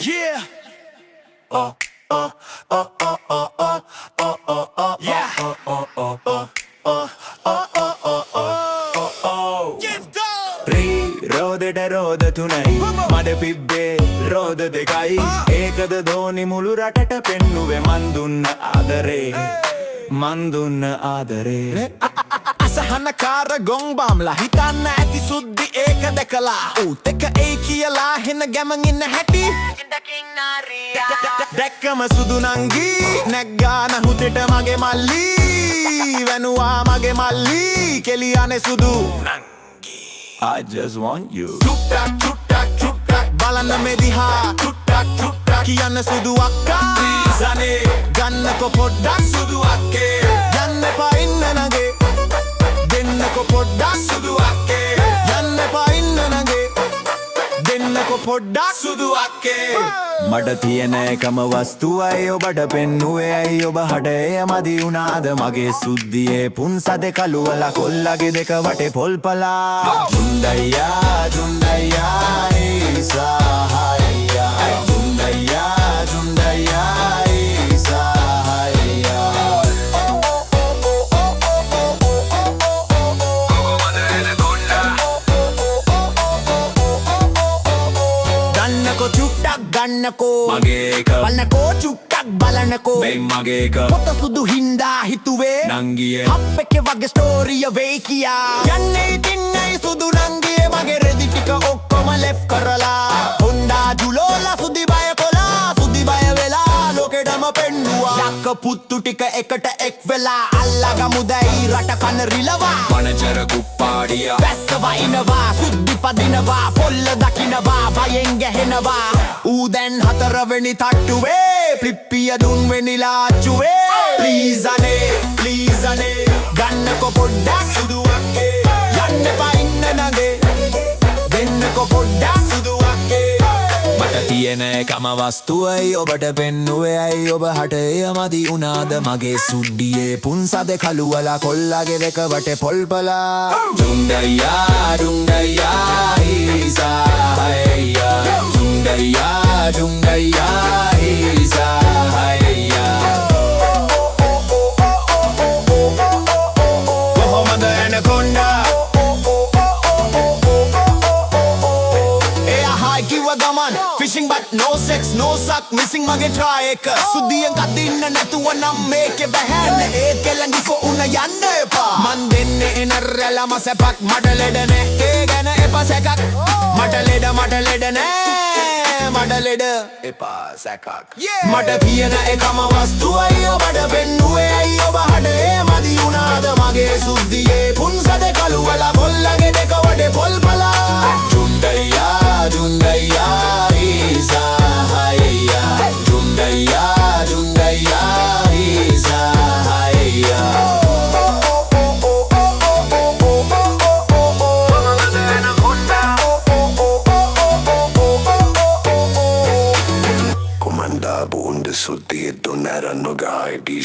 Yeah. Oh, oh, oh, oh, oh, oh, oh, oh, oh, yeah. Oh, oh, oh, oh, oh, oh, oh, oh, oh, oh. Yes, go. රෝදෙට රෝද තුනයි මඩ පිබ්බේ රෝද දෙකයි ඒකද දෝනි මුළු රටට පෙන්නුවේ මන් දුන්න ආදරේ අසහනකාර ගොංබාම්ලා හිතන්න ඇති සුද්දි ඒක දැකලා ඌත් එක ඒ කියලා හෙන ගැමන් ඉන්න හැටි දැක්කම සුදු නංගී නැග්ගා නහුතෙට මගේ මල්ලි වැනුවා මගේ මල්ලි කෙලියනේ සුදු I just want you චුට්ටක් බලන්න මේ දිහා චුට්ටක් කියන්න සුදු අක්කා please අනේ ගන්නකො පොඩ්ඩක් සුදු අක්කේ යන්න එපා ඉන්න නගේ දෙන්නකො පොඩ්ඩක් සුදු අක්කේ යන්න එපා ඉන්න නගේ දෙන්නකො පොඩ්ඩක් සුදු අක්කේ මට තියෙන එකම වස්තුවයි ඔබට පෙන්නුවේ ඇයි ඔබ හඩේ මදි වුණාද මගේ සුද්දියේ පුන්සද කළුවලා කොල්ලගේ දෙක වටේ පොල්පලා ජුන්දයියා ඉසාහයියා ජුන්දයියා ඉසාහයියා ගන්නකො චුට්ටක් ගන්නකෝ මගේ එක බලනකෝ චුට්ටක් බලනකෝ මේ මගේ එක පොත සුදු හින්දා හිතුවේ නංගියේ හප් එකේ වගේ ස්ටෝරිය වෙයි කියා යන්නේ ඉතින්නයි සුදු නංගියේ මගේ රෙදි ටික ඔක්කොම ලෙෆ්ට් කරලා හොන්ඩා ජුලෝලා සුදි බය කොලා සුදි බය වෙලා ලෝකෙටම පෙන්නුවා යක්ක පුත්තු ටික එකට එක් වෙලා අල්ලගමුදයි රට කන රිලවා වනචර කුප්පාඩියා වැස්ස වයින්නවා සුද්දි පදිනවා පොල්ල දකින්නවා බයෙන් ගැහෙනවා ඌ දැන් හතරවෙනි තට්ටුවේ ෆ්ලිප්පිය දුන් වෙනිලා අච්චුවේ ප්ලීස් අනේ ගන්නකො පොඩ්ඩක් සුදු අක්කේ යන්න එපා ඉන්න නගේ දෙන්නකො පොඩ්ඩක් සුදු අක්කේ මට තියෙන එකම වස්තුවයි ඔබට පෙන්නුවේ ඇයි ඔබ හටේ මදි වුණාද මගේ සුද්දියේ පුන්සද කළුවලා කොල්ලගේ දෙක වටේ පොල්පලා ජුන්දයියා ඉසාහයියා ජුන්දයියා ඉසාහයියා කොහොමද ඇනකොන්ඩා ගමන් fishing but no sex no suck missing මගේ try එක සුද්දියෙන් කදින්න නැතුව නම් මේකේ බහැන්න ඒකේ ළඟිකෝ උන යන්න එපා මන් දෙන්නේ එන රැළම සැපක් මට ලෙඩ නෑ ඒ ගැන එපා සැකක් මට ලෙඩ නෑ මට ලෙඩ එපා සැකක් මට තියෙන එකම වස්තුවයි ඔබට පෙන්නුවේ ඇයි ඔබ හඩේ මදි වුණාද මගේ සුද්දියේ පුන්සද කළුවලා කොල්ලගේ දෙක වටේ පොල්පලා ජුන්දයියා ඉසාහයියා ජුන්දයියා ඉසාහයියා Comandabo un de su dito nera no gai di